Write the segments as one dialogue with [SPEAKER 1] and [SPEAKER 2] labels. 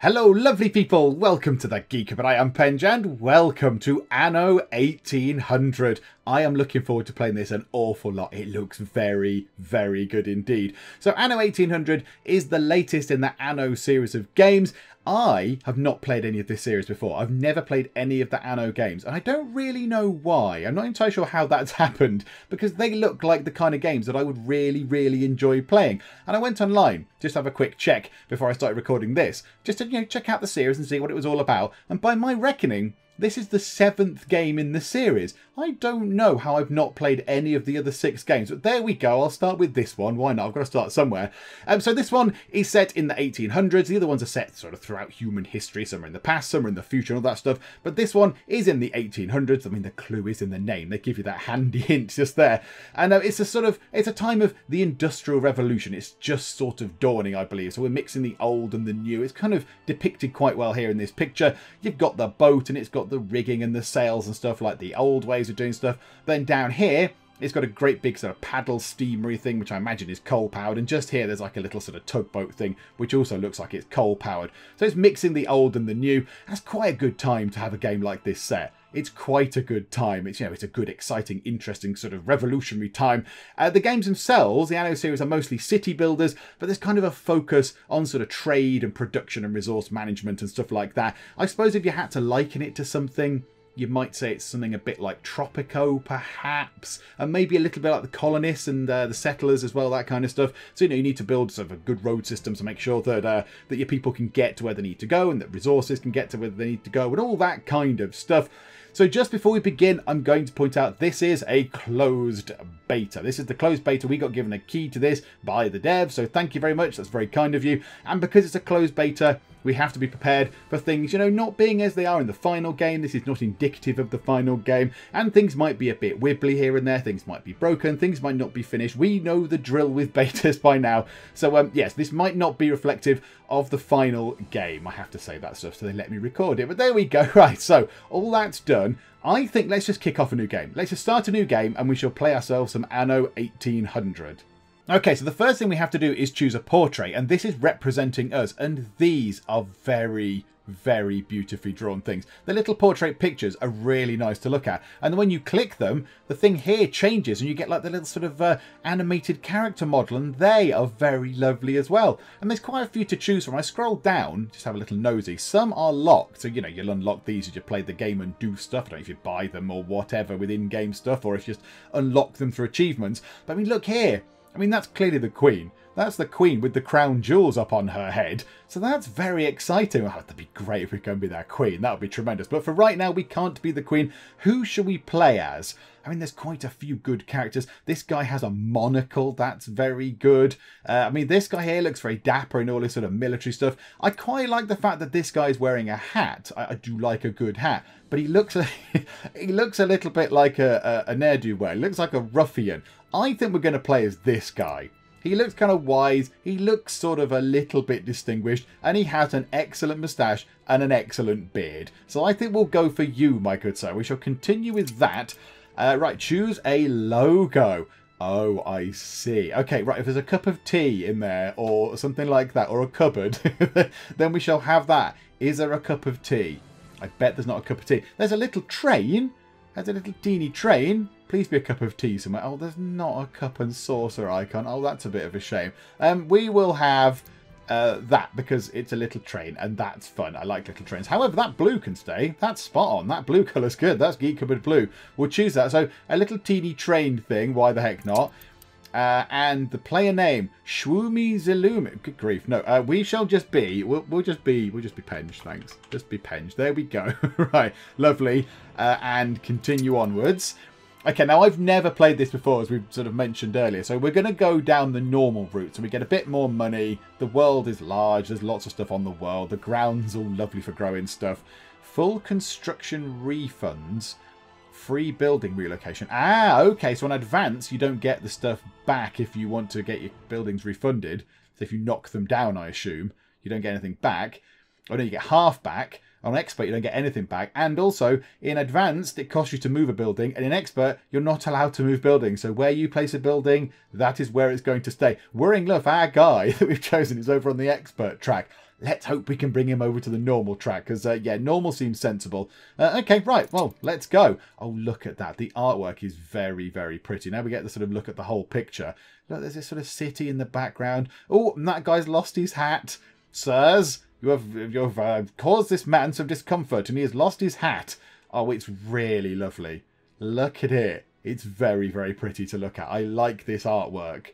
[SPEAKER 1] Hello lovely people, welcome to the Geek, but I am Penj and welcome to Anno 1800. I am looking forward to playing this an awful lot. It looks very, very good indeed. So Anno 1800 is the latest in the Anno series of games. I have not played any of this series before. I've never played any of the Anno games, and I don't really know why. I'm not entirely sure how that's happened, because they look like the kind of games that I would really, really enjoy playing. And I went online just to have a quick check before I started recording this, just to check out the series and see what it was all about. And by my reckoning, this is the 7th game in the series. I don't know how I've not played any of the other 6 games, but there we go. I'll start with this one. Why not? I've got to start somewhere. So this one is set in the 1800s. The other ones are set sort of throughout human history. Some are in the past, some are in the future, and all that stuff. But this one is in the 1800s. I mean, the clue is in the name. They give you that handy hint just there. And it's a time of the Industrial Revolution. It's just sort of dawning, I believe. So we're mixing the old and the new. It's kind of depicted quite well here in this picture. You've got the boat and it's got the rigging and the sails and stuff like the old ways of doing stuff. Then down here, it's got a great big sort of paddle steamery thing, which I imagine is coal powered. And just here, there's like a little sort of tugboat thing, which also looks like it's coal powered. So it's mixing the old and the new. That's quite a good time to have a game like this set. It's quite a good time. It's, it's a good, exciting, interesting, sort of revolutionary time. The games themselves, the Anno series, are mostly city builders, but there's kind of a focus on sort of trade and production and resource management and stuff like that. I suppose if you had to liken it to something, you might say it's something a bit like Tropico, perhaps, and maybe a little bit like the colonists and the settlers as well, that kind of stuff. So, you need to build sort of a good road system to make sure that that your people can get to where they need to go and that resources can get to where they need to go and all that kind of stuff. So just before we begin, I'm going to point out this is a closed beta. This is the closed beta. We got given a key to this by the devs, so thank you very much. That's very kind of you. And because it's a closed beta, we have to be prepared for things, not being as they are in the final game. This is not indicative of the final game. And things might be a bit wibbly here and there. Things might be broken. Things might not be finished. We know the drill with betas by now. So, yes, this might not be reflective of the final game. I have to say that stuff, so they let me record it. But there we go. Right, so all that's done. I think let's just kick off a new game. Let's just start a new game and we shall play ourselves some Anno 1800. Okay, so the first thing we have to do is choose a portrait, and this is representing us, and these are very, very beautifully drawn things. The little portrait pictures are really nice to look at, and when you click them, the thing here changes, and you get like the little sort of animated character model, and they are very lovely as well. And there's quite a few to choose from. I scroll down, just have a little nosy. Some are locked, so you'll unlock these as you play the game and do stuff. I don't know if you buy them or whatever with in-game stuff, or if you just unlock them through achievements. But I mean, look here. I mean, that's clearly the Queen. That's the Queen with the crown jewels up on her head. So that's very exciting. Oh, that'd be great if we can be that Queen. That would be tremendous. But for right now, we can't be the Queen. Who shall we play as? I mean, there's quite a few good characters. This guy has a monocle. That's very good. I mean, this guy here looks very dapper and all this sort of military stuff. I quite like the fact that this guy is wearing a hat. I do like a good hat. But he looks he looks a little bit like a ne'er-do-well. He looks like a ruffian. I think we're going to play as this guy. He looks kind of wise, he looks sort of a little bit distinguished, and he has an excellent moustache and an excellent beard. So I think we'll go for you, my good sir. We shall continue with that. Right, choose a logo. Oh, I see. Okay, right, if there's a cup of tea in there or something like that, or a cupboard, then we shall have that. Is there a cup of tea? I bet there's not a cup of tea. There's a little train. There's a little teeny train. Please be a cup of tea somewhere. Oh, there's not a cup and saucer icon. Oh, that's a bit of a shame. We will have that because it's a little train and that's fun. I like little trains. However, that blue can stay. That's spot on. That blue colour's good. That's Geek Cupboard Blue. We'll choose that. So a little teeny train thing. Why the heck not? And the player name, Shwoomy Zaloom. Good grief. No, we shall just be, we'll just be Penj, thanks. Just be Penj. There we go. Right, lovely. And continue onwards. Okay, now I've never played this before, as we've sort of mentioned earlier, so we're going to go down the normal route, so we get a bit more money, the world is large, there's lots of stuff on the world, the ground's all lovely for growing stuff, full construction refunds, free building relocation. Ah, okay, so on advance, you don't get the stuff back if you want to get your buildings refunded, so if you knock them down, I assume, you don't get anything back, or no, you get half back. On Expert, you don't get anything back. And also, in Advanced, it costs you to move a building. And in Expert, you're not allowed to move buildings. So where you place a building, that is where it's going to stay. Worrying Love, our guy that we've chosen, is over on the Expert track. let's hope we can bring him over to the normal track, because, yeah, normal seems sensible. Okay, right, well, let's go. Oh, look at that. The artwork is very, very pretty. Now we get to sort of look at the whole picture. Look, there's this sort of city in the background. Oh, and that guy's lost his hat. Sirs, you have caused this man some discomfort, and he has lost his hat. Oh, it's really lovely. Look at it. It's very, very pretty to look at. I like this artwork.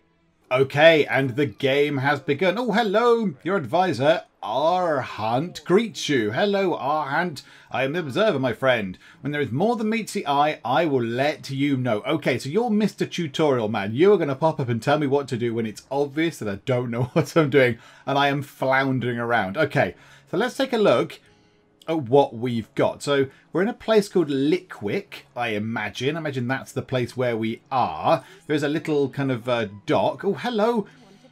[SPEAKER 1] Okay, and the game has begun. Oh, hello, your advisor, Arhunt, greets you. Hello, Arhunt. I am the observer, my friend. When there is more than meets the eye, I will let you know. Okay, so you're Mr. Tutorial Man. You are going to pop up and tell me what to do when it's obvious that I don't know what I'm doing and I am floundering around. Okay, so let's take a look at what we've got. So we're in a place called Lickwick, I imagine. I imagine that's the place where we are. There's a little kind of dock. Oh, hello,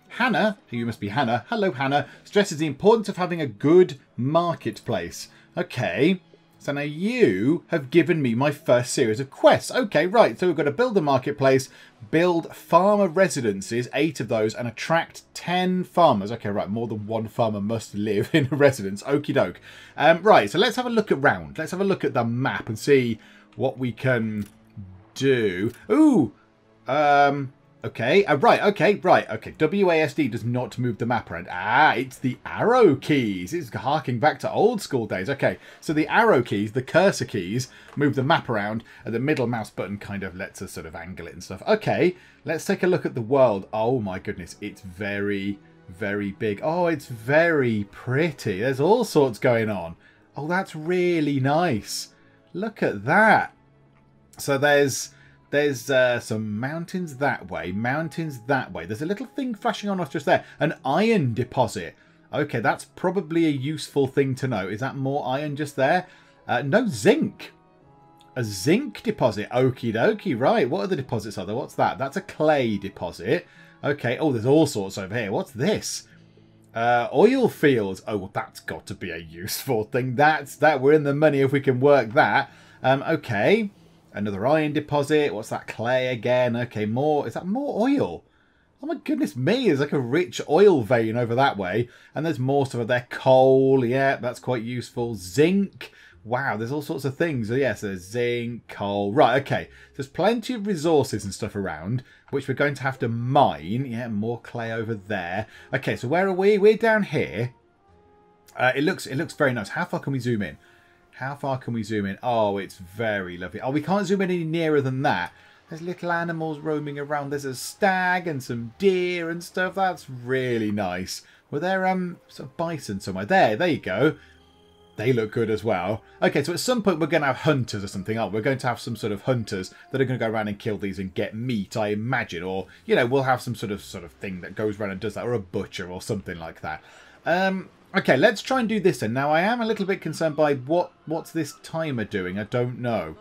[SPEAKER 1] Hannah. You must be Hannah. Hello, Hannah. Stresses the importance of having a good marketplace. Okay. So now you have given me my first series of quests. Okay, right. So we've got to build a marketplace, build farmer residences, 8 of those, and attract 10 farmers. Okay, right. More than one farmer must live in a residence. Okie doke. Right. So let's have a look around. Let's have a look at the map and see what we can do. Ooh. Okay. Right. Okay. WASD does not move the map around. Ah, it's the arrow keys. It's harking back to old school days. Okay. So the arrow keys, the cursor keys, move the map around, and the middle mouse button kind of lets us sort of angle it and stuff. Okay. Let's take a look at the world. Oh my goodness. It's very, very big. Oh, it's very pretty. There's all sorts going on. Oh, that's really nice. Look at that. So there's some mountains that way, mountains that way. There's a little thing flashing on us just there. An iron deposit. Okay, that's probably a useful thing to know. Is that more iron just there? No, zinc. A zinc deposit. Okie dokie. Right, what other deposits are there? What's that? That's a clay deposit. Okay, oh, there's all sorts over here. What's this? Oil fields. Oh, well, that's got to be a useful thing. We're in the money if we can work that. Okay. Another iron deposit. What's that? Clay again. Okay, more. Is that more oil? Oh my goodness me. There's like a rich oil vein over that way. And there's more stuff there. Coal. Yeah, that's quite useful. Zinc. Wow, there's all sorts of things. So yes, there's zinc, coal. Right, okay. There's plenty of resources and stuff around, which we're going to have to mine. Yeah, more clay over there. Okay, so where are we? We're down here. It looks very nice. How far can we zoom in? How far can we zoom in? Oh, it's very lovely. Oh, we can't zoom in any nearer than that. There's little animals roaming around. There's a stag and some deer and stuff. That's really nice. Were there some bison somewhere? There you go. They look good as well. Okay, so at some point we're going to have hunters or something, aren't we? We're going to have some sort of hunters that are going to go around and kill these and get meat, I imagine. Or, you know, we'll have some sort of thing that goes around and does that. Or a butcher or something like that. Okay, let's try and do this then. Now, I am a little bit concerned by what's this timer doing? I don't know.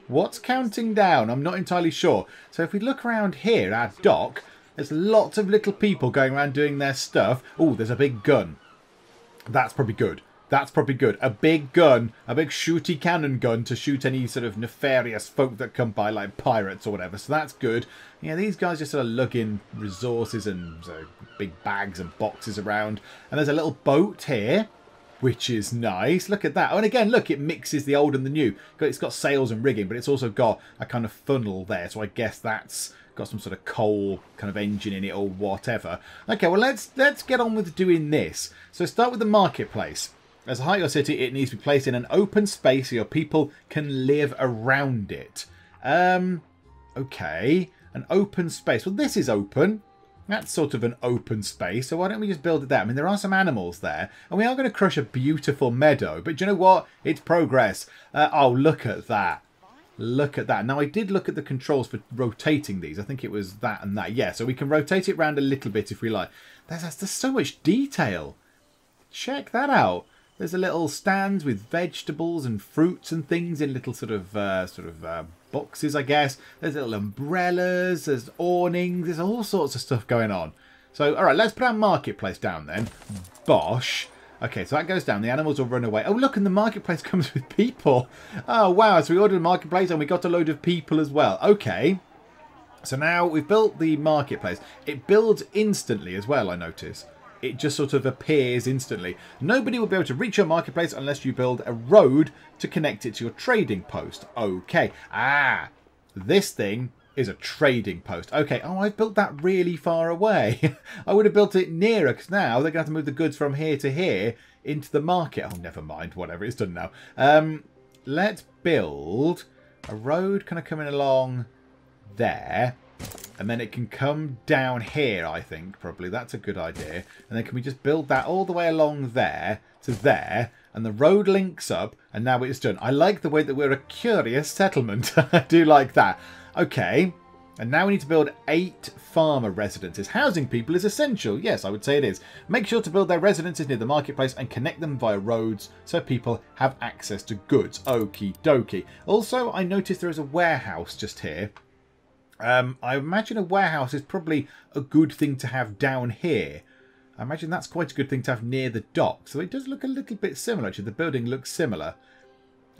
[SPEAKER 1] What's counting down? I'm not entirely sure. So if we look around here at our dock, there's lots of little people going around doing their stuff. Oh, there's a big gun. That's probably good. That's probably good. A big gun, a big shooty cannon gun to shoot any sort of nefarious folk that come by, like pirates or whatever. So that's good. Yeah, these guys just sort of lugging resources and big bags and boxes around. And there's a little boat here, which is nice. Look at that. Oh, and again, look, it mixes the old and the new. It's got sails and rigging, but it's also got a kind of funnel there. So I guess that's got some sort of coal kind of engine in it or whatever. Okay, well, let's get on with doing this. So start with the marketplace. As a height your city, it needs to be placed in an open space so your people can live around it. Okay, an open space. Well, this is open. That's sort of an open space, so why don't we just build it there? I mean, there are some animals there, and we are going to crush a beautiful meadow, but do you know what? It's progress. Oh, look at that. Look at that. Now, I did look at the controls for rotating these. I think it was that and that. Yeah, so we can rotate it around a little bit if we like. There's so much detail. Check that out. There's a little stands with vegetables and fruits and things in little sort of boxes, I guess. There's little umbrellas, there's awnings, there's all sorts of stuff going on. So, all right, let's put our marketplace down then. Bosh. Okay, so that goes down. The animals will run away. Oh, look, and the marketplace comes with people. Oh, wow. So we ordered a marketplace and we got a load of people as well. Okay. So now we've built the marketplace. It builds instantly as well, I notice. it just sort of appears instantly. Nobody will be able to reach your marketplace unless you build a road to connect it to your trading post. Okay. This thing is a trading post. Okay. Oh, I've built that really far away. I would have built it nearer, because now they're going to have to move the goods from here to here into the market. Oh, never mind. Whatever. It's done now. Let's build a road kind of coming along there. And then it can come down here, I think, probably. That's a good idea. And then can we just build that all the way along there to there? And the road links up, and now it's done. I like the way that we're a curious settlement. I do like that. Okay. And now we need to build 8 farmer residences. Housing people is essential. Yes, I would say it is. Make sure to build their residences near the marketplace and connect them via roads so people have access to goods. Okie dokie. Also, I noticed there is a warehouse just here. I imagine a warehouse is probably a good thing to have down here. I imagine that's quite a good thing to have near the dock. So it does look a little bit similar. Actually, the building looks similar.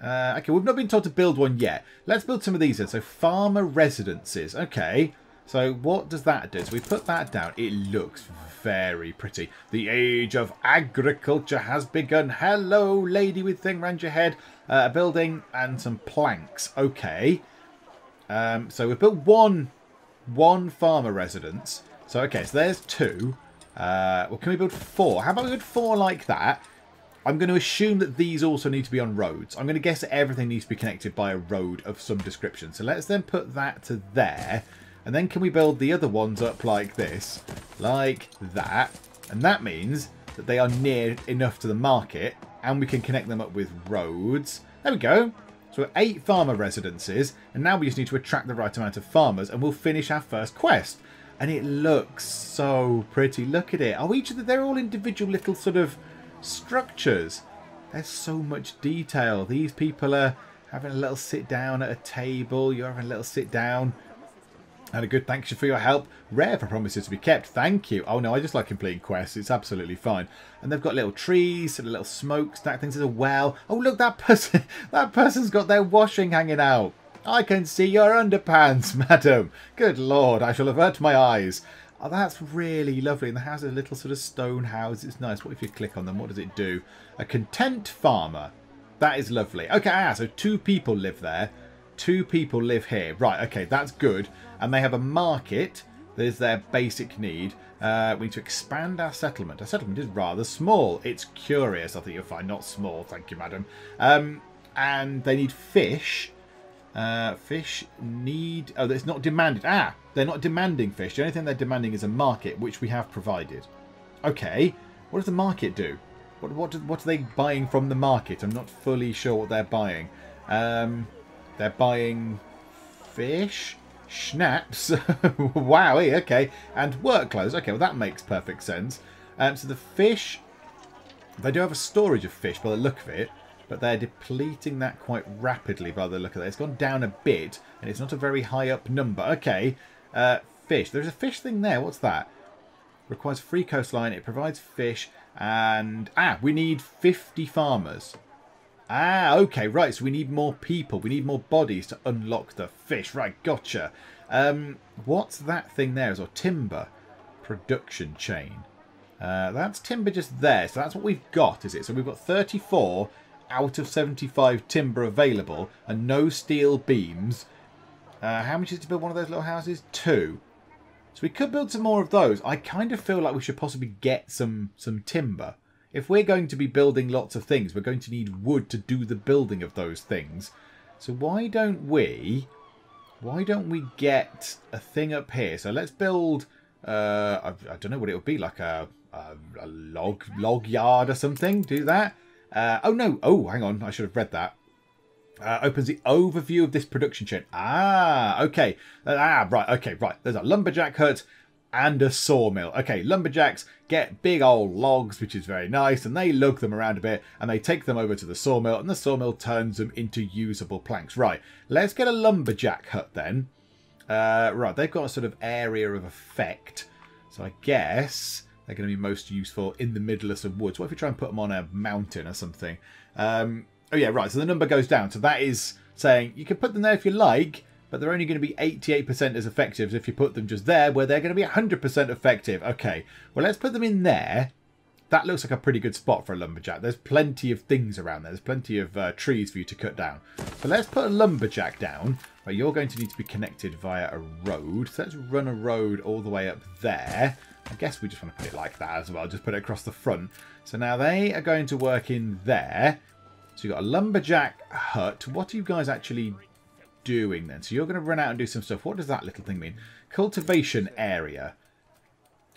[SPEAKER 1] Okay, we've not been told to build one yet. Let's build some of these then. So farmer residences. Okay, so what does that do? So we put that down. It looks very pretty. The age of agriculture has begun. Hello, lady with thing around your head. A building and some planks. Okay. So we've built one farmer residence. So, okay, so there's 2. Well, can we build 4? How about we build 4 like that? I'm going to assume that these also need to be on roads. I'm going to guess that everything needs to be connected by a road of some description. So let's then put that to there. And then can we build the other ones up like this? Like that. And that means that they are near enough to the market. And we can connect them up with roads. There we go. So 8 farmer residences, and now we just need to attract the right amount of farmers, and we'll finish our first quest. And it looks so pretty. Look at it. Oh, they're all individual little sort of structures. There's so much detail. These people are having a little sit down at a table. You're having a little sit down. And a good thank you for your help. Rare for promises to be kept. Thank you. Oh no, I just like completing quests. It's absolutely fine. And they've got little trees, and little smokestack things as a well. Oh look, that person's got their washing hanging out. I can see your underpants, madam. Good lord, I shall avert my eyes. Oh, that's really lovely. And the house is a little sort of stone house. It's nice. What if you click on them? What does it do? A content farmer. That is lovely. Okay, so 2 people live there. 2 people live here. Right, okay, that's good. And they have a market. That is their basic need. We need to expand our settlement. Our settlement is rather small. It's curious. I think you'll find not small. Thank you, madam. And they need fish. Fish need... Oh, it's not demanded. They're not demanding fish. The only thing they're demanding is a market, which we have provided. Okay. What does the market do? What are they buying from the market? I'm not fully sure what they're buying. They're buying fish, schnapps, wow, okay, and work clothes. Okay, well that makes perfect sense. So the fish, they do have a storage of fish by the look of it, but they're depleting that quite rapidly by the look of it. It's gone down a bit, and it's not a very high up number. Okay, fish. There's a fish thing there. What's that? Requires free coastline. It provides fish, and we need 50 farmers. Okay, right, so we need more people. We need more bodies to unlock the fish. Right, gotcha. What's that thing there? Is our timber production chain. That's timber just there. So that's what we've got, is it? So we've got 34 out of 75 timber available and no steel beams. How much is it to build one of those little houses? 2. So we could build some more of those. I kind of feel like we should possibly get some timber. If we're going to be building lots of things, we're going to need wood to do the building of those things. So why don't we get a thing up here? So let's build, I don't know what it would be, like a log yard or something. Do that. Oh no, oh hang on, I should have read that. Opens the overview of this production chain. Okay. Right, okay, right. There's a lumberjack hut and a sawmill. Okay, lumberjacks get big old logs, which is very nice, and they lug them around a bit, and they take them over to the sawmill, and the sawmill turns them into usable planks. Right, let's get a lumberjack hut then. Right, they've got a sort of area of effect, so I guess they're going to be most useful in the middle of some woods. What if we try and put them on a mountain or something? Oh yeah, right, so the number goes down. So that is saying you can put them there if you like, but they're only going to be 88% as effective as if you put them just there, where they're going to be 100% effective. Okay, well, let's put them in there. That looks like a pretty good spot for a lumberjack. There's plenty of things around there. There's plenty of trees for you to cut down. But let's put a lumberjack down. Well, you're going to need to be connected via a road. So let's run a road all the way up there. I guess we just want to put it like that as well. Just put it across the front. So now they are going to work in there. So you've got a lumberjack hut. What are you guys actually doing then? So you're going to run out and do some stuff. What does that little thing mean? Cultivation area.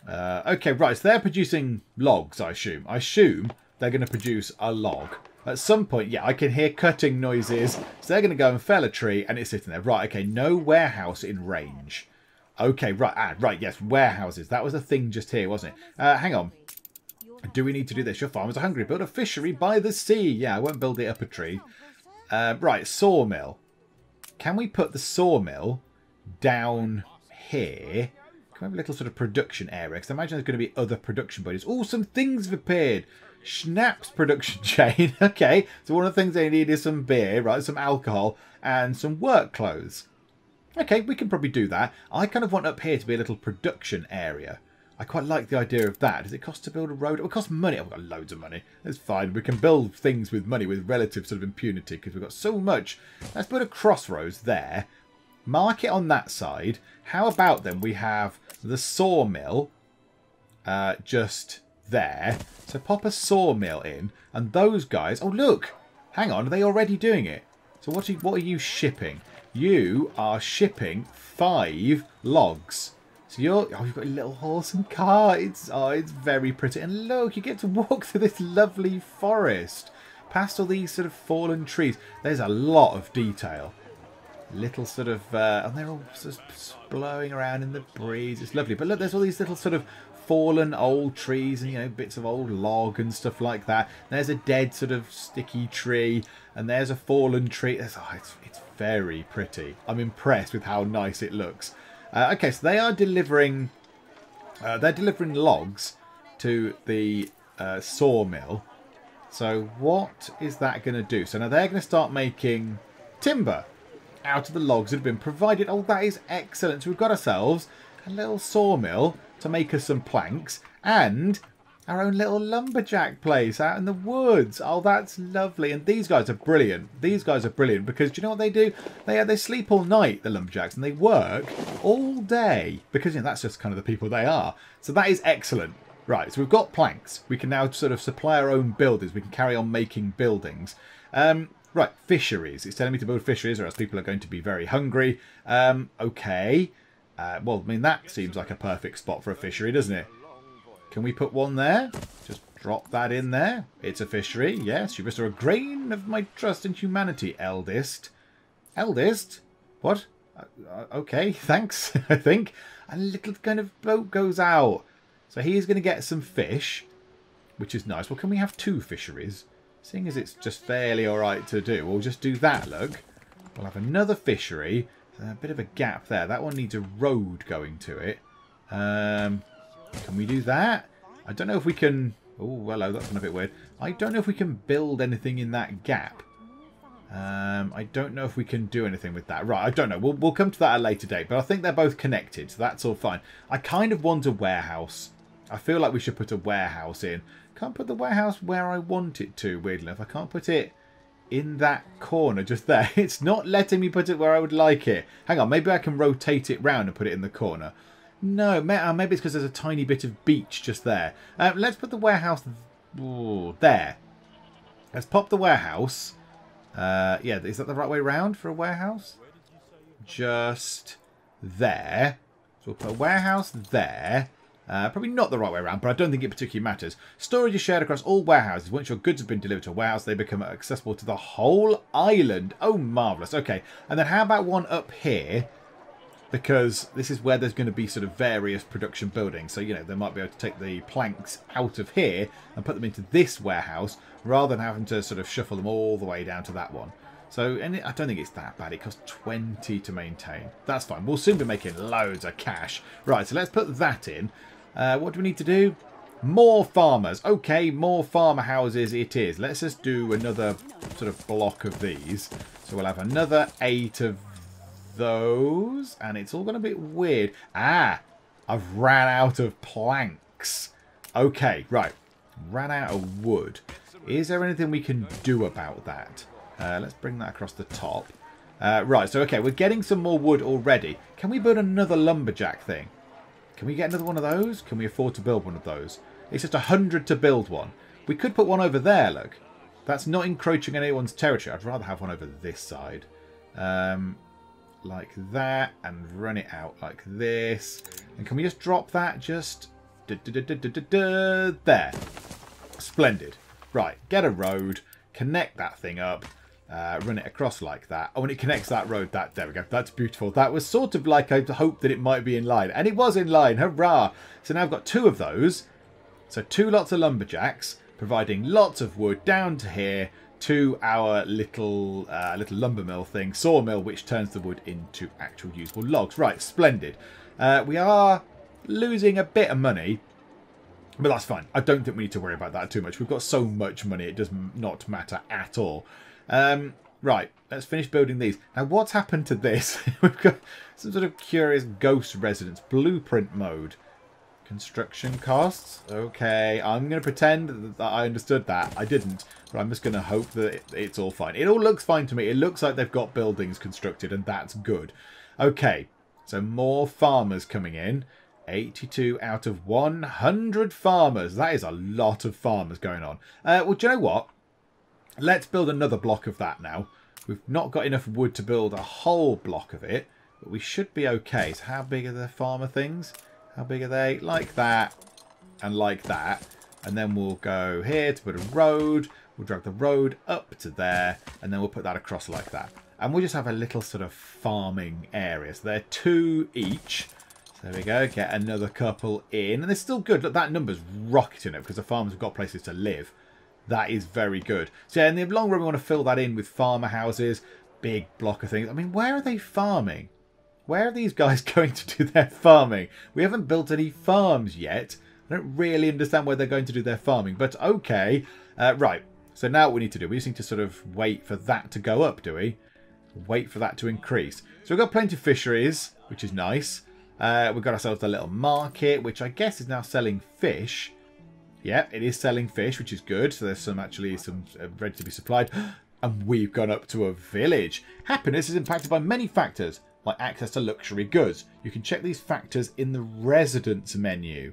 [SPEAKER 1] Okay, right, so they're producing logs, I assume. I assume they're going to produce a log. At some point, yeah, I can hear cutting noises. So they're going to go and fell a tree, and it's sitting there. Right, okay, no warehouse in range. Okay, right, right, yes, warehouses. That was a thing just here, wasn't it? Hang on. Do we need to do this? Your farmers are hungry. Build a fishery by the sea. Yeah, I won't build it up a tree. Right, sawmill. Can we put the sawmill down here? Can we have a little sort of production area? Because I imagine there's going to be other production bodies. Oh, some things have appeared. Schnapps production chain. Okay, so one of the things they need is some beer, right? Some alcohol and some work clothes. Okay, we can probably do that. I kind of want up here to be a little production area. I quite like the idea of that. Does it cost to build a road? It will cost money. I've got loads of money. It's fine. We can build things with money with relative sort of impunity because we've got so much. Let's put a crossroads there. Mark it on that side. How about then we have the sawmill just there. So pop a sawmill in. And those guys... Oh, look. Hang on. Are they already doing it? So what are you shipping? You are shipping 5 logs. So you've got a little horse and cart. It's very pretty. And look, you get to walk through this lovely forest. Past all these sort of fallen trees. There's a lot of detail. Little sort of... and they're all sort of blowing around in the breeze. It's lovely. But look, there's all these little sort of fallen old trees and, you know, bits of old log and stuff like that. There's a dead sort of sticky tree. And there's a fallen tree. It's very pretty. I'm impressed with how nice it looks. Okay, so they are delivering... they're delivering logs to the sawmill. So what is that going to do? So now they're going to start making timber out of the logs that have been provided. Oh, that is excellent. So we've got ourselves a little sawmill to make us some planks and our own little lumberjack place out in the woods. Oh, that's lovely. And these guys are brilliant. These guys are brilliant because do you know what they do? They sleep all night, the lumberjacks, and they work all day because, you know, that's just kind of the people they are. So that is excellent. Right, so we've got planks. We can now sort of supply our own buildings. We can carry on making buildings. Right, fisheries. It's telling me to build fisheries or else people are going to be very hungry. Okay. Well, I mean, that seems like a perfect spot for a fishery, doesn't it? Can we put one there? Just drop that in there. It's a fishery. Yes, you restore a grain of my trust in humanity, eldest. Eldest? What? Okay, thanks, I think. A little kind of boat goes out. So he's going to get some fish, which is nice. Well, can we have 2 fisheries? Seeing as it's just fairly alright to do, we'll just do that, look. We'll have another fishery. A bit of a gap there. That one needs a road going to it. Can we do that? I don't know if we can... Oh, hello, that's a bit weird. I don't know if we can build anything in that gap. I don't know if we can do anything with that. Right, I don't know. We'll come to that at a later date. But I think they're both connected, so that's all fine. I kind of want a warehouse. I feel like we should put a warehouse in. Can't put the warehouse where I want it to, weirdly enough. I can't put it in that corner just there. It's not letting me put it where I would like it. Hang on, maybe I can rotate it round and put it in the corner. No, maybe it's because there's a tiny bit of beach just there. Let's put the warehouse there. Let's pop the warehouse. Yeah, is that the right way round for a warehouse? Just there. So we'll put a warehouse there. Probably not the right way around, but I don't think it particularly matters. Storage is shared across all warehouses. Once your goods have been delivered to a warehouse, they become accessible to the whole island. Oh, marvellous. Okay, and then how about one up here? Because this is where there's going to be sort of various production buildings. So, you know, they might be able to take the planks out of here and put them into this warehouse rather than having to sort of shuffle them all the way down to that one. So, and I don't think it's that bad. It costs 20 to maintain. That's fine. We'll soon be making loads of cash. Right, so let's put that in. What do we need to do? More farmers. Okay, more farmer houses it is. Let's just do another sort of block of these. So we'll have another 8 of those. And it's all going to be a bit weird. Ah, I've ran out of planks. Okay, right. Ran out of wood. Is there anything we can do about that? Let's bring that across the top. Right, so okay, we're getting some more wood already. Can we build another lumberjack thing? Can we get another one of those? Can we afford to build one of those? It's just 100 to build one. We could put one over there, look. That's not encroaching on anyone's territory. I'd rather have one over this side. Like that, and run it out like this. And can we just drop that just... there. Splendid. Right, get a road, connect that thing up, run it across like that. Oh, when it connects that road, there we go. That's beautiful. That was sort of like I hoped that it might be in line. And it was in line. Hurrah! So now I've got 2 of those. So 2 lots of lumberjacks, providing lots of wood down to here to our little lumber mill thing, sawmill, which turns the wood into actual usable logs. Right, splendid. We are losing a bit of money, but that's fine. I don't think we need to worry about that too much. We've got so much money, it does not matter at all. Right, let's finish building these. Now, what's happened to this? We've got some sort of curious ghost residence. Blueprint mode. Construction costs. Okay, I'm going to pretend that I understood that. I didn't, but I'm just going to hope that it's all fine. It all looks fine to me. It looks like they've got buildings constructed, and that's good. Okay, so more farmers coming in. 82 out of 100 farmers. That is a lot of farmers going on. Well, do you know what? Let's build another block of that now. We've not got enough wood to build a whole block of it, but we should be okay. So how big are the farmer things? How big are they? Like that and like that. And then we'll go here to put a road. We'll drag the road up to there. And then we'll put that across like that. And we'll just have a little sort of farming area. So they're 2 each. So there we go. Get another couple in. And they're still good. Look, that number's rocketing up because the farmers have got places to live. That is very good. So yeah, in the long run, we want to fill that in with farmer houses. Big block of things. I mean, where are they farming? Where are these guys going to do their farming? We haven't built any farms yet. I don't really understand where they're going to do their farming. But okay. Right. So now what we need to do, we just need to sort of wait for that to go up, do we? Wait for that to increase. So we've got plenty of fisheries, which is nice. We've got ourselves a little market, which I guess is now selling fish. Yeah, it is selling fish, which is good. So there's some ready to be supplied. And we've gone up to a village. Happiness is impacted by many factors, like access to luxury goods. You can check these factors in the residence menu.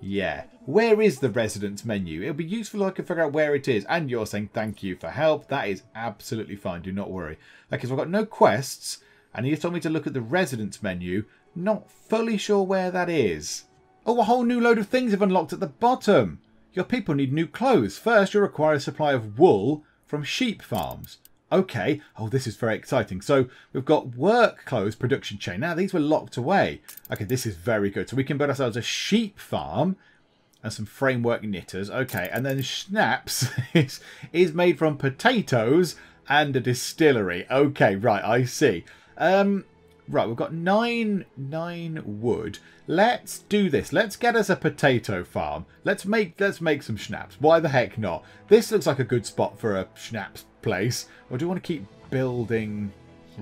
[SPEAKER 1] Yeah. Where is the residence menu? It'll be useful if I can figure out where it is. And you're saying thank you for help. That is absolutely fine. Do not worry. Okay, so I've got no quests. And he told me to look at the residence menu. Not fully sure where that is. Oh, a whole new load of things have unlocked at the bottom. Your people need new clothes. First, you'll require a supply of wool from sheep farms. Okay. Oh, this is very exciting. So we've got work clothes production chain. Now, these were locked away. Okay, this is very good. So we can build ourselves a sheep farm and some framework knitters. Okay, and then schnapps is made from potatoes and a distillery. Okay, right, I see. Right, we've got nine wood. Let's do this. Let's get us a potato farm. Let's make some schnapps. Why the heck not? This looks like a good spot for a schnapps place. Or do we want to keep building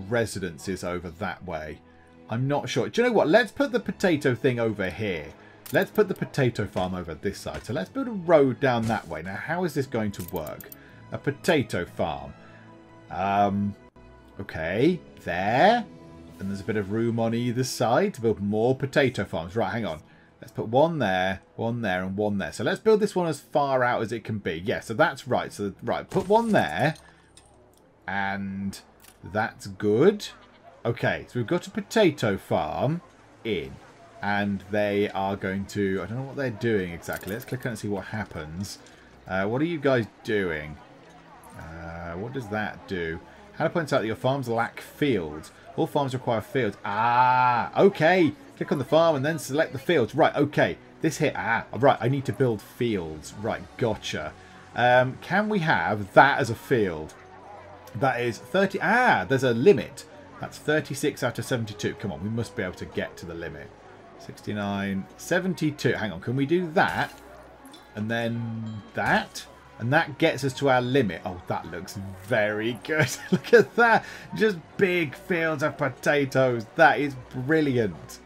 [SPEAKER 1] residences over that way? I'm not sure. Do you know what? Let's put the potato thing over here. Let's put the potato farm over this side. So let's build a road down that way. Now, how is this going to work? A potato farm. Okay, there. And there's a bit of room on either side to build more potato farms. Right, hang on. Let's put one there, and one there. So let's build this one as far out as it can be. Yeah, so that's right. So, right, put one there. And that's good. Okay, so we've got a potato farm in. And they are going to... I don't know what they're doing exactly. Let's click on it and see what happens. What are you guys doing? What does that do? Hannah points out that your farms lack fields. All farms require fields. Ah, okay. Click on the farm and then select the fields. Right, okay. This here. Ah, right. I need to build fields. Right, gotcha. Can we have that as a field? That is 30. Ah, there's a limit. That's 36 out of 72. Come on, we must be able to get to the limit. 69, 72. Hang on, can we do that? And then that? And that gets us to our limit. Oh, that looks very good. Look at that. Just big fields of potatoes. That is brilliant.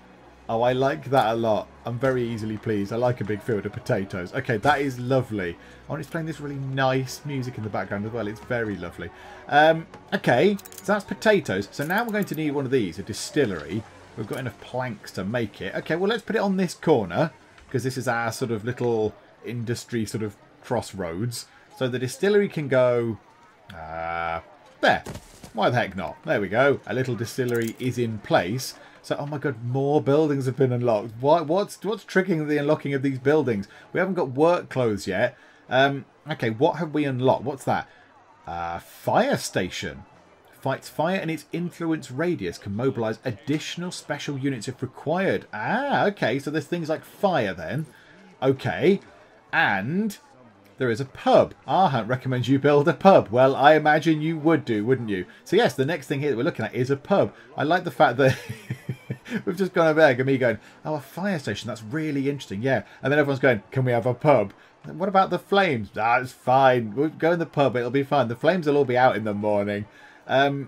[SPEAKER 1] Oh, I like that a lot. I'm very easily pleased. I like a big field of potatoes. Okay, that is lovely. Oh, and it's playing this really nice music in the background as well. It's very lovely. Okay, so that's potatoes. So now we're going to need one of these, a distillery. We've got enough planks to make it. Okay, well, let's put it on this corner, because this is our sort of little industry sort of crossroads. So the distillery can go there. Why the heck not? There we go. A little distillery is in place. So, oh my god, more buildings have been unlocked. What's triggering the unlocking of these buildings? We haven't got work clothes yet. Okay, what have we unlocked? What's that? Fire station. Fights fire and its influence radius can mobilise additional special units if required. Ah, okay, so there's things like fire then. Okay, and there is a pub. Our hunt recommends you build a pub. Well, I imagine you would do, wouldn't you? So yes, the next thing here that we're looking at is a pub. I like the fact that we've just gone over there and me going, oh, a fire station, that's really interesting, yeah. And then everyone's going, can we have a pub? What about the flames? Ah, it's fine. We'll go in the pub, it'll be fine. The flames will all be out in the morning. So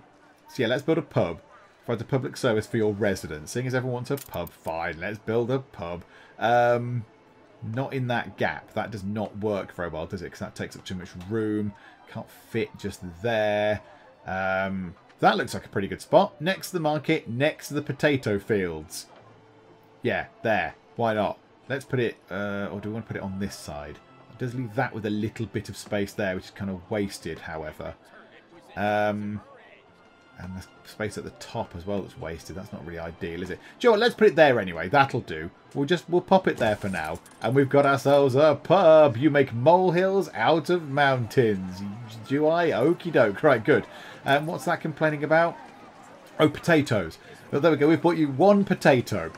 [SPEAKER 1] yeah, let's build a pub. Provide a public service for your residents. Seeing as everyone wants a pub, fine, let's build a pub. Not in that gap. That does not work very well, does it? Because that takes up too much room. Can't fit just there. That looks like a pretty good spot. Next to the market, next to the potato fields. Yeah, there. Why not? Let's put it, or do we want to put it on this side? It does leave that with a little bit of space there, which is kind of wasted, however. And the space at the top as well that's wasted. That's not really ideal, is it? Do you know what? Let's put it there anyway. That'll do. We'll pop it there for now. And we've got ourselves a pub. You make molehills out of mountains. Do I? Okie doke. Right, good. What's that complaining about? Oh, potatoes. Well, there we go. We've bought you one potato.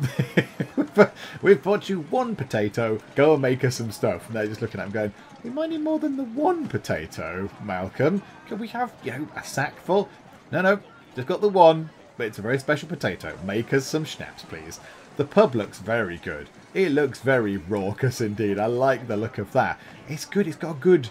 [SPEAKER 1] We've bought you one potato. Go and make us some stuff. And they're just looking at him going, we might need more than the one potato, Malcolm. Can we have, you know, a sack full? No, just got the one, but it's a very special potato. Make us some schnapps, please. The pub looks very good. It looks very raucous indeed. I like the look of that. It's good. It's got a good...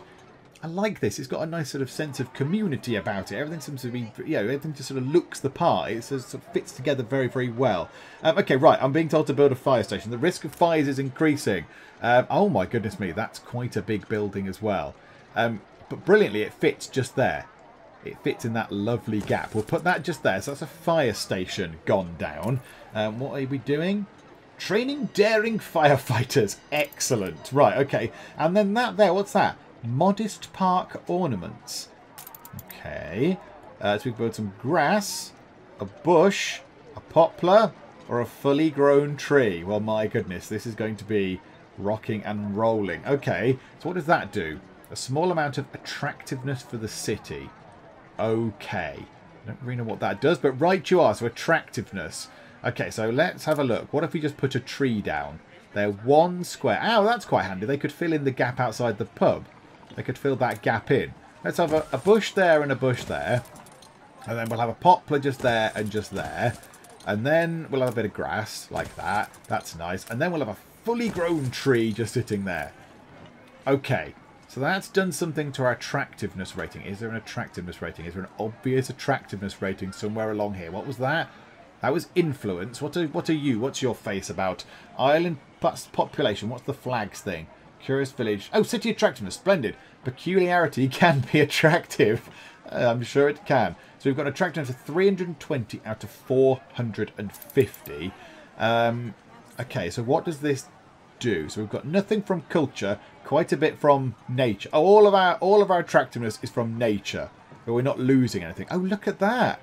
[SPEAKER 1] I like this. It's got a nice sort of sense of community about it. Everything seems to be, you know, everything just sort of looks the part. It sort of fits together very, very well. Okay, right. I'm being told to build a fire station. The risk of fires is increasing. Oh my goodness me. That's quite a big building as well. But brilliantly, it fits just there. It fits in that lovely gap. We'll put that just there. So that's a fire station gone down. What are we doing? Training daring firefighters. Excellent. Right, okay. And then that there, what's that? Modest park ornaments. Okay. So we can build some grass, a bush, a poplar, or a fully grown tree. Well, my goodness, this is going to be rocking and rolling. Okay. So what does that do? A small amount of attractiveness for the city. Okay. I don't really know what that does, but right you are. So attractiveness. Okay, so let's have a look. What if we just put a tree down? They're one square. Oh, that's quite handy. They could fill in the gap outside the pub. They could fill that gap in. Let's have a bush there and a bush there. And then we'll have a poplar just there and just there. And then we'll have a bit of grass like that. That's nice. And then we'll have a fully grown tree just sitting there. Okay. So that's done something to our attractiveness rating. Is there an attractiveness rating? Is there an obvious attractiveness rating somewhere along here? What was that? That was influence. What are you? What's your face about? Island plus population. What's the flags thing? Curious village. Oh, city attractiveness. Splendid. Peculiarity can be attractive. I'm sure it can. So we've got attractiveness of 320 out of 450. Okay, so what does this do? So we've got nothing from culture, quite a bit from nature. Oh, all of our attractiveness is from nature, but we're not losing anything. Oh, look at that.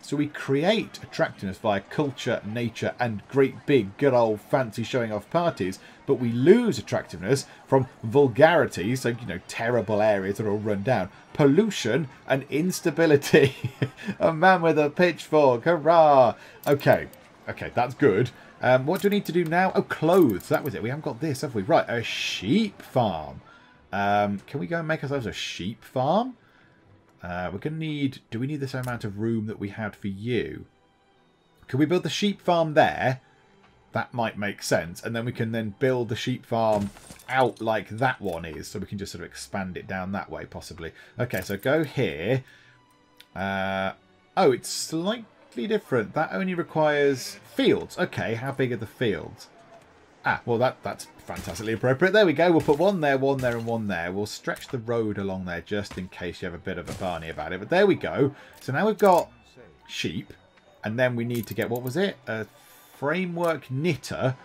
[SPEAKER 1] So we create attractiveness via culture, nature, and great big good old fancy showing off parties, but we lose attractiveness from vulgarity, so, you know, terrible areas that are all run down, pollution, and instability. A man with a pitchfork, hurrah! Okay, that's good. What do we need to do now? Oh, clothes. That was it. We haven't got this, have we? Right, a sheep farm. Can we go and make ourselves a sheep farm? We're going to need... Do we need the same amount of room that we had for you? Can we build the sheep farm there? That might make sense. And then we can then build the sheep farm out like that one is. So we can just sort of expand it down that way, possibly. Okay, so go here. Oh, it's slightly different. That only requires fields. Okay, how big are the fields? Ah, well, that's fantastically appropriate. There we go. We'll put one there, and one there. We'll stretch the road along there just in case you have a bit of a Barney about it. But there we go. So now we've got sheep. And then we need to get, what was it? A framework knitter.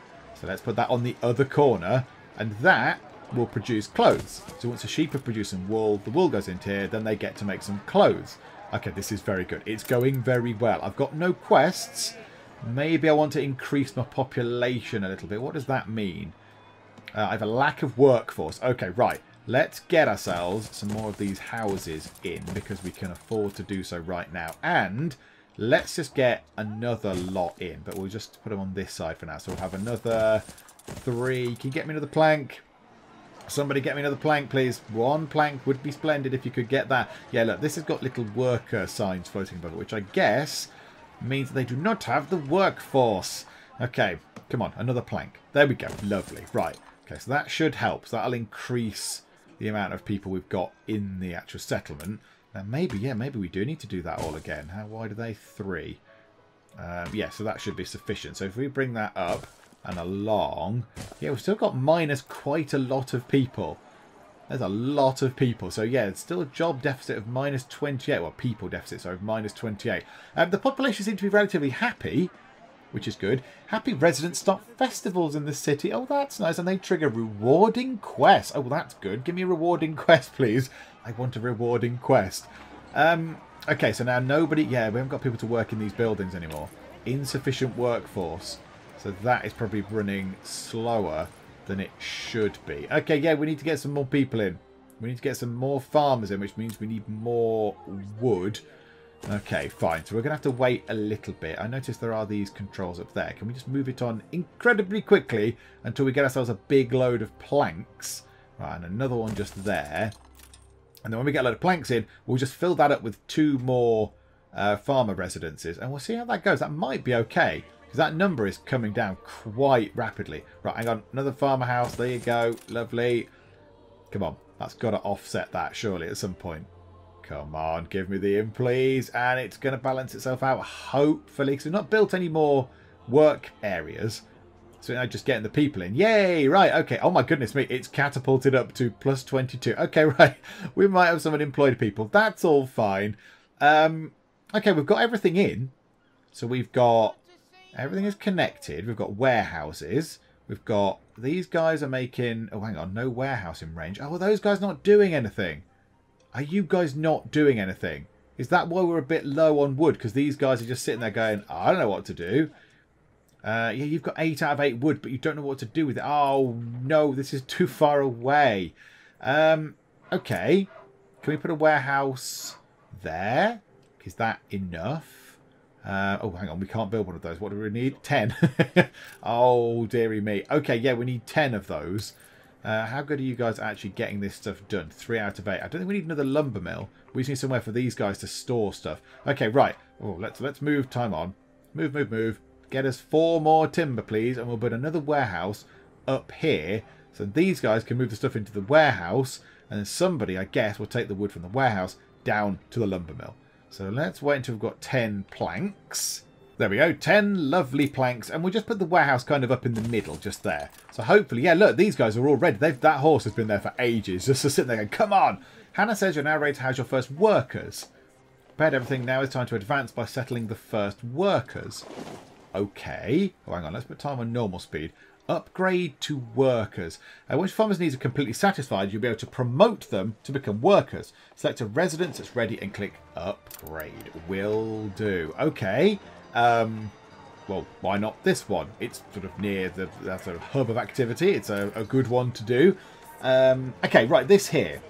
[SPEAKER 1] So let's put that on the other corner. And that will produce clothes. So once the sheep are producing wool, the wool goes into here. Then they get to make some clothes. Okay, this is very good. It's going very well. I've got no quests. Maybe I want to increase my population a little bit. What does that mean? I have a lack of workforce. Okay, right. Let's get ourselves some more of these houses in because we can afford to do so right now. And let's just get another lot in. But we'll just put them on this side for now. So we'll have another 3. Can you get me another plank? Somebody get me another plank, please. 1 plank would be splendid if you could get that. Yeah, look, this has got little worker signs floating above it, which I guess means they do not have the workforce. Okay, come on, another plank. There we go. Lovely. Right. Okay, so that should help. So that'll increase the amount of people we've got in the actual settlement. Now maybe, yeah, maybe we do need to do that all again. How wide are they? 3. Yeah, so that should be sufficient. So if we bring that up and along, yeah, we've still got minus quite a lot of people. There's a lot of people. So, yeah, it's still a job deficit of minus 28. Well, people deficit, sorry, of minus 28. The population seems to be relatively happy, which is good. Happy residents start festivals in the city. Oh, that's nice. And they trigger rewarding quests. Oh, well, that's good. Give me a rewarding quest, please. I want a rewarding quest. Okay, so now nobody... Yeah, we haven't got people to work in these buildings anymore. Insufficient workforce. So that is probably running slower than it should be. Okay, yeah, we need to get some more people in. We need to get some more farmers in, which means we need more wood. Okay, fine. So we're going to have to wait a little bit. I noticed there are these controls up there. Can we just move it on incredibly quickly until we get ourselves a big load of planks? Right, and another one just there. And then when we get a load of planks in, we'll just fill that up with 2 more farmer residences. And we'll see how that goes. That might be okay. Because that number is coming down quite rapidly. Right, hang on. Another farmer house. There you go. Lovely. Come on. That's got to offset that, surely, at some point. Come on. Give me the in, please. And it's going to balance itself out, hopefully. Because we've not built any more work areas. So now just getting the people in. Yay! Right, okay. Oh, my goodness me. It's catapulted up to plus 22. Okay, right. We might have some unemployed people. That's all fine. Okay, we've got everything in. So we've got... Everything is connected. We've got warehouses. We've got... These guys are making... Oh, hang on. No warehouse in range. Oh, are those guys not doing anything? Are you guys not doing anything? Is that why we're a bit low on wood? Because these guys are just sitting there going, I don't know what to do. Yeah, you've got 8 out of 8 wood, but you don't know what to do with it. Oh, no. This is too far away. Okay. Can we put a warehouse there? Is that enough? Oh, hang on. We can't build one of those. What do we need? 10. Oh, dearie me. Okay, yeah, we need 10 of those. How good are you guys actually getting this stuff done? 3 out of 8. I don't think we need another lumber mill. We just need somewhere for these guys to store stuff. Okay, right. Oh, let's move time on. Move, move, move. Get us 4 more timber, please. And we'll put another warehouse up here. So these guys can move the stuff into the warehouse. And then somebody, I guess, will take the wood from the warehouse down to the lumber mill. So let's wait until we've got 10 planks. There we go, 10 lovely planks. And we'll just put the warehouse kind of up in the middle, just there. So hopefully, yeah, look, these guys are all ready. That horse has been there for ages, just to sit there going, come on. Hannah says you're now ready to house your first workers. Prepared everything, now it's time to advance by settling the first workers. Okay. Oh, hang on, let's put time on normal speed. Upgrade to workers. Once farmers' needs are completely satisfied, you'll be able to promote them to become workers. Select a residence that's ready and click upgrade. Will do. Okay. Well, why not this one? It's sort of near the sort of hub of activity. It's a good one to do. Okay, right, this here.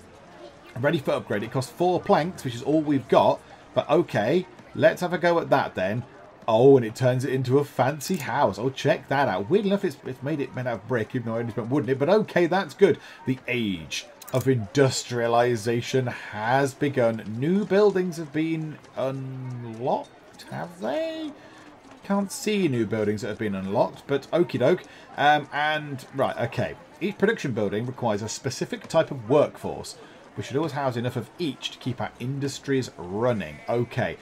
[SPEAKER 1] Ready for upgrade. It costs 4 planks, which is all we've got. But okay, let's have a go at that then. Oh, and it turns it into a fancy house. Oh, check that out. Weird enough, it's made out of brick, even though I only spent wood in it. But okay, that's good. The age of industrialization has begun. New buildings have been unlocked, have they? Can't see new buildings that have been unlocked, but okie doke. Right, okay. Each production building requires a specific type of workforce. We should always house enough of each to keep our industries running. Okay.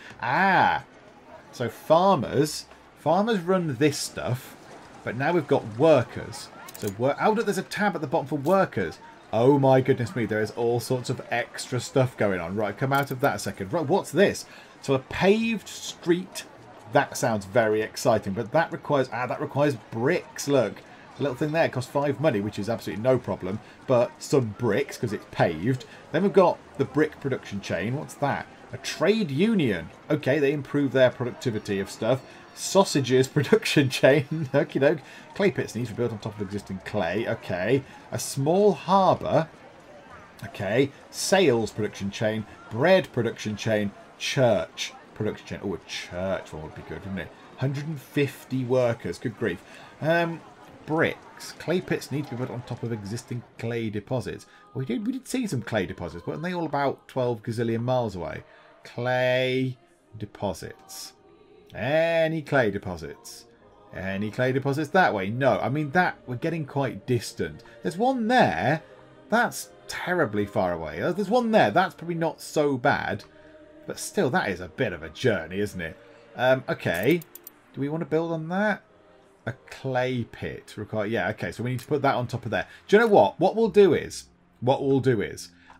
[SPEAKER 1] So farmers run this stuff, but now we've got workers. So there's a tab at the bottom for workers. Oh my goodness me, there is all sorts of extra stuff going on. Right, come out of that a second. Right, what's this? So a paved street. That sounds very exciting, but that requires bricks. Look, the little thing there costs 5 money, which is absolutely no problem. But some bricks because it's paved. Then we've got the brick production chain. What's that? A trade union. Okay, they improve their productivity of stuff. Sausages production chain. Okie doke. Clay pits needs to be built on top of existing clay. Okay. A small harbour. Okay. Sales production chain. Bread production chain. Church production chain. Oh, a church one would be good, wouldn't it? 150 workers. Good grief. Bricks. Clay pits need to be built on top of existing clay deposits. Well, we did see some clay deposits, but weren't they all about 12 gazillion miles away? Clay deposits. Any clay deposits? Any clay deposits that way? No. I mean, we're getting quite distant. There's one there. That's terribly far away. There's one there. That's probably not so bad. But still, that is a bit of a journey, isn't it? Okay. Do we want to build on that? A clay pit. Yeah, okay. So we need to put that on top of there. Do you know what? What we'll do is,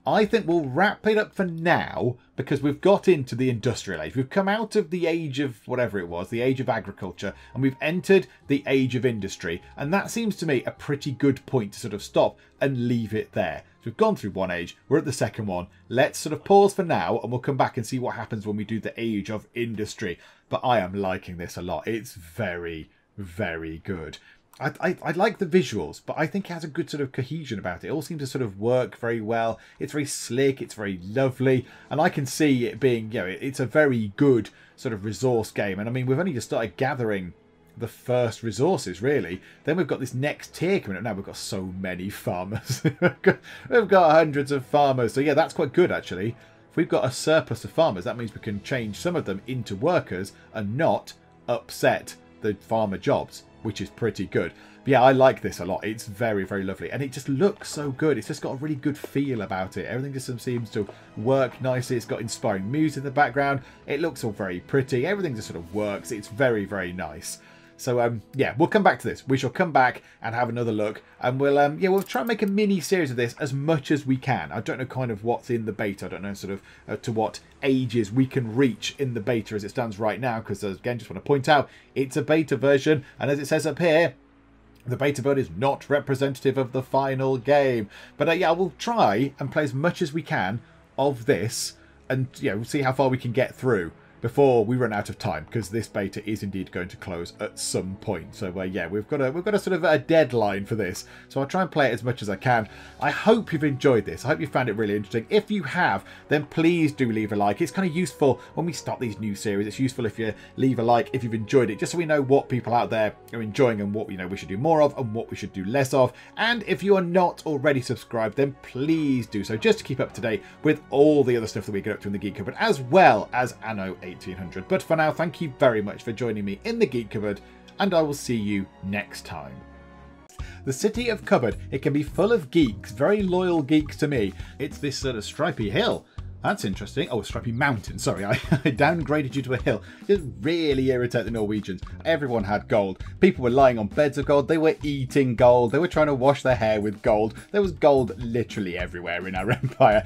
[SPEAKER 1] I think we'll wrap it up for now because we've got into the industrial age. We've come out of the age of whatever it was, the age of agriculture, and we've entered the age of industry. And that seems to me a pretty good point to sort of stop and leave it there. So we've gone through one age, we're at the second one. Let's sort of pause for now and we'll come back and see what happens when we do the age of industry. But I am liking this a lot. It's very, very good. I like the visuals, but I think it has a good sort of cohesion about it. It all seems to sort of work very well. It's very slick. It's very lovely. And I can see it being, it's a very good sort of resource game. And I mean, we've only just started gathering the first resources, really. Then we've got this next tier coming up. Now we've got so many farmers. We've got hundreds of farmers. So yeah, that's quite good, actually. If we've got a surplus of farmers, that means we can change some of them into workers and not upset the farmer jobs, which is pretty good. But yeah, I like this a lot. It's very, very lovely. And it just looks so good. It's just got a really good feel about it. Everything just seems to work nicely. It's got inspiring music in the background. It looks all very pretty. Everything just sort of works. It's very, very nice. So, yeah, we'll come back to this. We shall come back and have another look. And we'll try and make a mini series of this as much as we can. I don't know kind of what's in the beta. I don't know sort of to what ages we can reach in the beta as it stands right now. Because, again, just want to point out, it's a beta version. And as it says up here, the beta version is not representative of the final game. But, yeah, we'll try and play as much as we can of this. And, we'll see how far we can get through before we run out of time, because this beta is indeed going to close at some point. So yeah, we've got a sort of a deadline for this. So I'll try and play it as much as I can. I hope you've enjoyed this. I hope you found it really interesting. If you have, then please do leave a like. It's kind of useful when we start these new series. It's useful if you leave a like if you've enjoyed it, just so we know what people out there are enjoying and what we should do more of and what we should do less of. And if you are not already subscribed, then please do so, just to keep up to date with all the other stuff that we get up to in the Geek Cupboard, as well as Anno 1800. But for now, thank you very much for joining me in the Geek Cupboard, and I will see you next time. The city of Cupboard, it can be full of geeks, very loyal geeks to me. It's this sort of stripy hill. That's interesting. Oh, a stripy mountain. Sorry, I downgraded you to a hill. Just really irritate the Norwegians. Everyone had gold. People were lying on beds of gold. They were eating gold. They were trying to wash their hair with gold. There was gold literally everywhere in our empire.